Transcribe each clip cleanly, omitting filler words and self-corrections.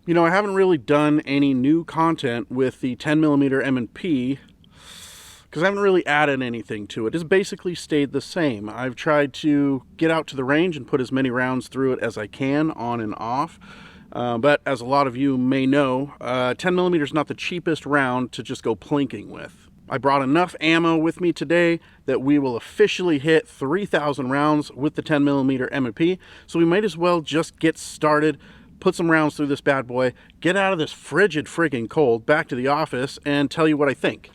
You know, I haven't really done any new content with the 10mm M&P because I haven't really added anything to it. It's basically stayed the same. I've tried to get out to the range and put as many rounds through it as I can on and off. But as a lot of you may know, 10mm is not the cheapest round to just go plinking with. I brought enough ammo with me today that we will officially hit 3,000 rounds with the 10mm M&P, so we might as well just get started, put some rounds through this bad boy, get out of this frigid friggin' cold, back to the office, and tell you what I think.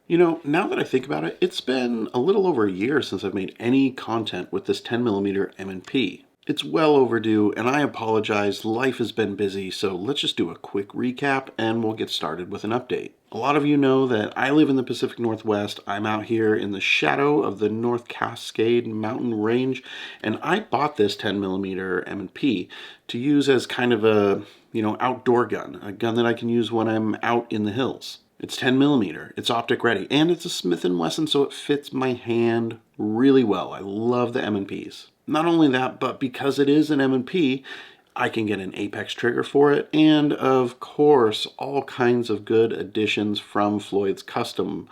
You know, now that I think about it, it's been a little over a year since I've made any content with this 10mm M&P. It's well overdue, and I apologize, life has been busy, so let's just do a quick recap and we'll get started with an update. A lot of you know that I live in the Pacific Northwest. I'm out here in the shadow of the North Cascade mountain range, and I bought this 10mm M&P to use as kind of a, outdoor gun, a gun that I can use when I'm out in the hills. It's 10mm, it's optic ready, and it's a Smith & Wesson, so it fits my hand really well. I love the M&Ps. Not only that, but because it is an M&P, I can get an Apex trigger for it, and of course, all kinds of good additions from Floyd's Custom.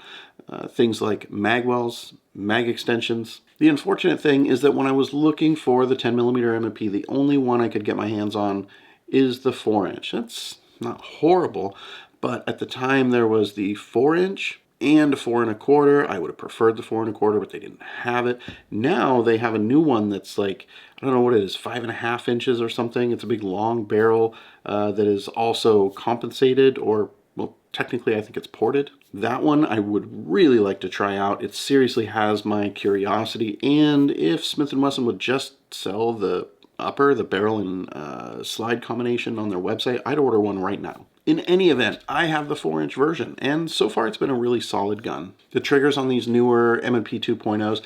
Things like magwells, mag extensions. The unfortunate thing is that when I was looking for the 10mm M&P, the only one I could get my hands on is the 4-inch. That's not horrible, but at the time there was the 4-inch and a 4 1/4. I would have preferred the 4 1/4, but they didn't have it. Now they have a new one that's like, I don't know what it is, 5.5 inches or something. It's a big long barrel that is also compensated, or well, technically I think it's ported. That one I would really like to try out. It seriously has my curiosity, and if Smith & Wesson would just sell the barrel and slide combination on their website, I'd order one right now. In any event, I have the 4-inch version, and so far it's been a really solid gun. The triggers on these newer M&P 2.0s,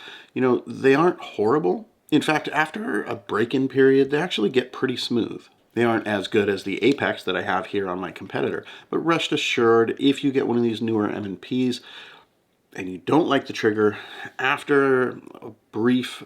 they aren't horrible. In fact, after a break-in period, they actually get pretty smooth. They aren't as good as the Apex that I have here on my competitor, but rest assured, if you get one of these newer M&Ps and you don't like the trigger, after a brief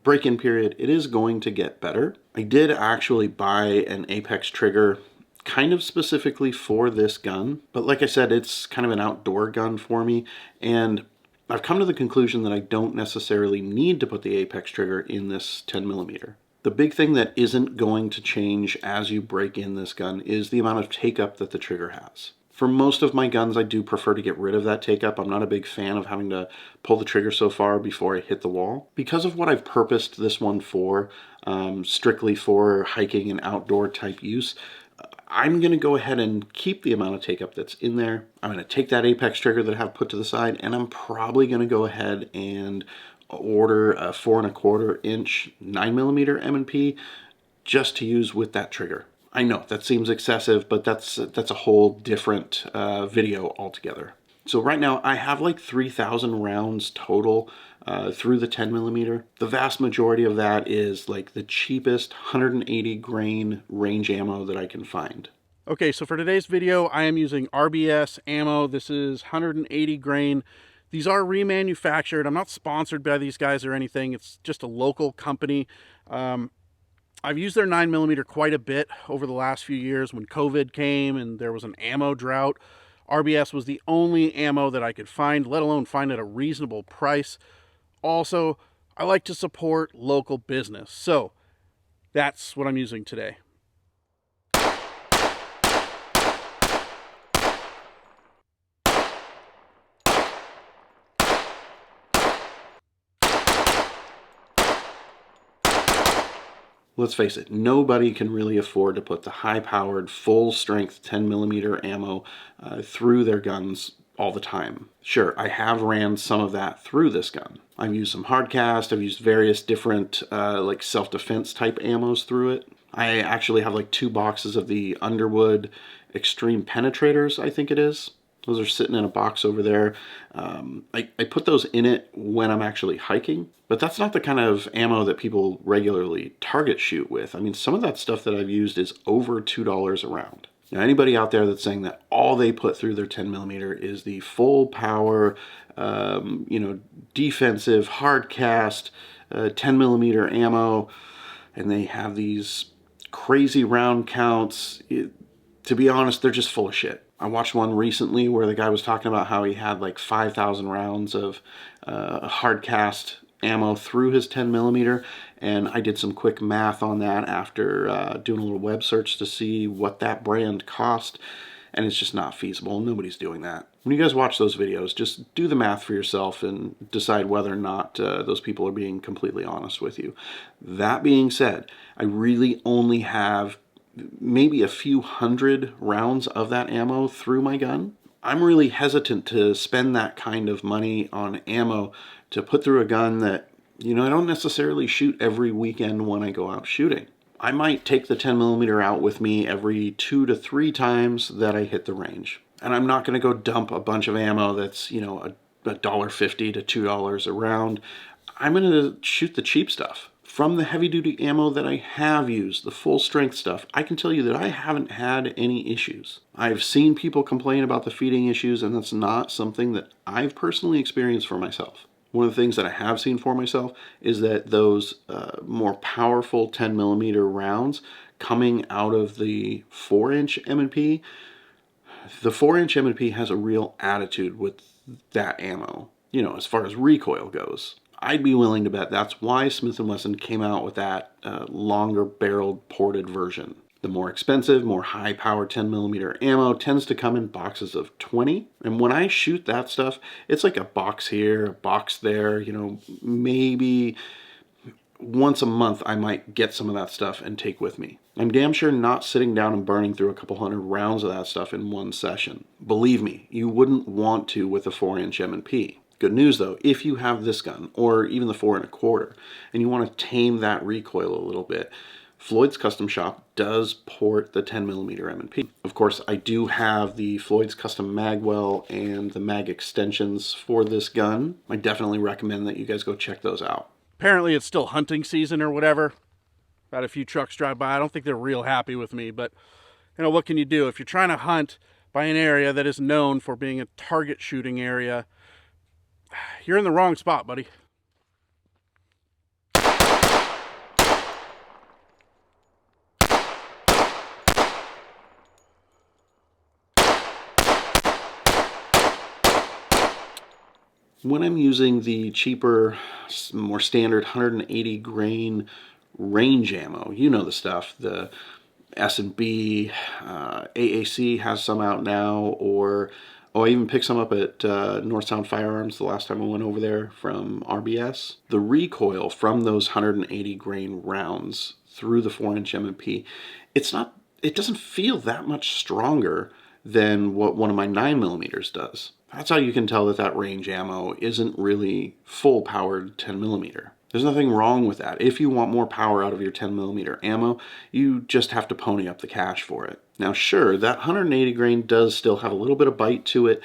break-in period, it is going to get better. I did actually buy an Apex trigger kind of specifically for this gun, but like I said, it's kind of an outdoor gun for me, and I've come to the conclusion that I don't necessarily need to put the Apex trigger in this 10mm. The big thing that isn't going to change as you break in this gun is the amount of take-up that the trigger has. For most of my guns, I do prefer to get rid of that take-up. I'm not a big fan of having to pull the trigger so far before I hit the wall. Because of what I've purposed this one for, strictly for hiking and outdoor type use, I'm going to go ahead and keep the amount of take-up that's in there. I'm going to take that Apex trigger that I have put to the side, and I'm probably going to go ahead and order a 4 1/4 inch 9mm M&P just to use with that trigger. I know that seems excessive, but that's a whole different video altogether. So right now I have like 3,000 rounds total through the 10mm. The vast majority of that is like the cheapest 180 grain range ammo that I can find. Okay, so for today's video, I am using RBS ammo. This is 180 grain. These are remanufactured. I'm not sponsored by these guys or anything. It's just a local company. I've used their 9mm quite a bit over the last few years. When COVID came and there was an ammo drought, RBS was the only ammo that I could find, let alone find at a reasonable price. Also, I like to support local business, so that's what I'm using today. Let's face it, nobody can really afford to put the high-powered, full-strength 10mm ammo through their guns all the time. Sure, I have ran some of that through this gun. I've used some hardcast, I've used various different like self-defense type ammos through it. I actually have like 2 boxes of the Underwood Extreme Penetrators, I think it is. Those are sitting in a box over there. I put those in it when I'm actually hiking, but that's not the kind of ammo that people regularly target shoot with. I mean, some of that stuff that I've used is over $2 a round. Now, anybody out there that's saying that all they put through their 10 millimeter is the full power, defensive, hard cast, 10 millimeter ammo, and they have these crazy round counts, to be honest, they're just full of shit. I watched one recently where the guy was talking about how he had like 5,000 rounds of hard cast ammo through his 10 millimeter, and I did some quick math on that after doing a little web search to see what that brand cost, and it's just not feasible. Nobody's doing that. When you guys watch those videos, just do the math for yourself and decide whether or not those people are being completely honest with you. That being said, I really only have maybe a few hundred rounds of that ammo through my gun. I'm really hesitant to spend that kind of money on ammo to put through a gun that, I don't necessarily shoot every weekend when I go out shooting. I might take the 10 millimeter out with me every 2 to 3 times that I hit the range. And I'm not going to go dump a bunch of ammo that's, $1.50 to $2 a round. I'm going to shoot the cheap stuff. From the heavy duty ammo that I have used, the full strength stuff, I can tell you that I haven't had any issues. I've seen people complain about the feeding issues, and that's not something that I've personally experienced for myself. One of the things that I have seen for myself is that those more powerful 10 millimeter rounds coming out of the 4-inch M&P, the 4-inch M&P has a real attitude with that ammo, as far as recoil goes. I'd be willing to bet that's why Smith & Wesson came out with that longer barreled ported version. The more expensive, more high power 10 millimeter ammo tends to come in boxes of 20. And when I shoot that stuff, it's like a box here, a box there, maybe once a month I might get some of that stuff and take with me. I'm damn sure not sitting down and burning through a couple hundred rounds of that stuff in one session. Believe me, you wouldn't want to with a 4-inch M&P. Good news though, if you have this gun, or even the 4 1/4, and you want to tame that recoil a little bit, Floyd's Custom Shop does port the 10 millimeter M&P. Of course, I do have the Floyd's Custom Magwell and the mag extensions for this gun. I definitely recommend that you guys go check those out. Apparently it's still hunting season or whatever. Had a few trucks drive by. I don't think they're real happy with me, but what can you do? If you're trying to hunt by an area that is known for being a target shooting area, you're in the wrong spot, buddy. When I'm using the cheaper, more standard 180 grain range ammo, the stuff, the S&B, AAC has some out now, or I even picked some up at North Sound Firearms the last time I went over there from RBS. The recoil from those 180 grain rounds through the 4-inch M&P, it doesn't feel that much stronger than what one of my 9 millimeters does. That's how you can tell that that range ammo isn't really full powered 10 millimeter. There's nothing wrong with that. If you want more power out of your 10 millimeter ammo, you just have to pony up the cash for it. Now, sure, that 180 grain does still have a little bit of bite to it,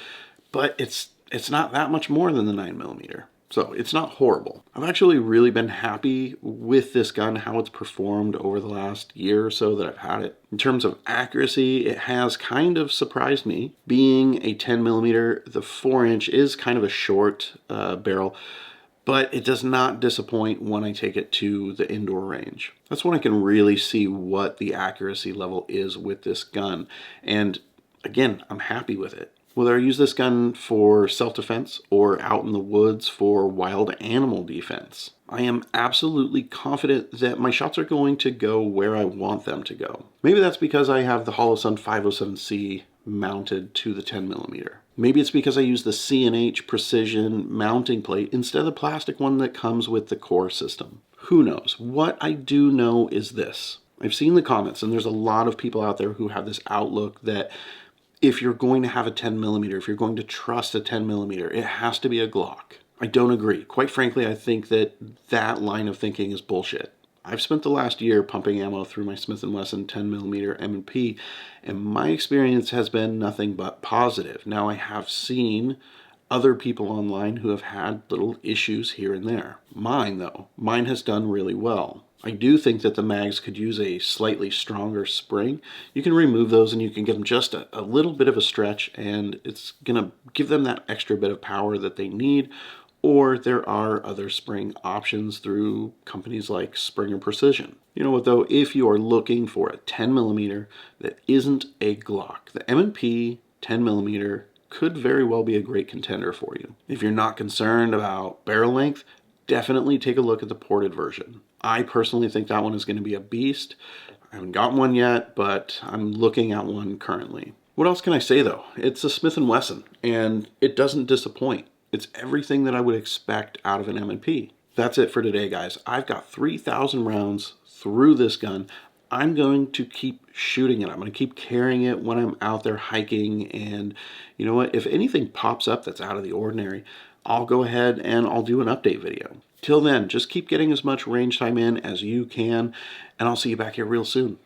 but it's not that much more than the 9 millimeter. So it's not horrible. I've actually really been happy with this gun, how it's performed over the last year or so that I've had it. In terms of accuracy, it has kind of surprised me. Being a 10 millimeter, the 4-inch is kind of a short barrel, but it does not disappoint when I take it to the indoor range. That's when I can really see what the accuracy level is with this gun. And again, I'm happy with it. Whether I use this gun for self-defense or out in the woods for wild animal defense, I am absolutely confident that my shots are going to go where I want them to go. Maybe that's because I have the Holosun 507C mounted to the 10 millimeter. Maybe it's because I use the C&H precision mounting plate instead of the plastic one that comes with the core system. Who knows? What I do know is this. I've seen the comments, and there's a lot of people out there who have this outlook that if you're going to have a 10 millimeter, if you're going to trust a 10 millimeter, it has to be a Glock. I don't agree. Quite frankly, I think that line of thinking is bullshit. I've spent the last year pumping ammo through my Smith & Wesson 10mm M&P, and my experience has been nothing but positive. Now, I have seen other people online who have had little issues here and there. Mine has done really well. I do think that the mags could use a slightly stronger spring. You can remove those and you can give them just a little bit of a stretch, and it's gonna give them that extra bit of power that they need. Or there are other spring options through companies like Springer Precision. You know what though, if you are looking for a 10mm that isn't a Glock, the M&P 10mm could very well be a great contender for you. If you're not concerned about barrel length, definitely take a look at the ported version. I personally think that one is going to be a beast. I haven't gotten one yet, but I'm looking at one currently. What else can I say though? It's a Smith & Wesson, and it doesn't disappoint. It's everything that I would expect out of an M&P. That's it for today, guys. I've got 3,000 rounds through this gun. I'm going to keep shooting it. I'm going to keep carrying it when I'm out there hiking. And you know what? If anything pops up that's out of the ordinary, I'll go ahead and I'll do an update video. Till then, just keep getting as much range time in as you can, and I'll see you back here real soon.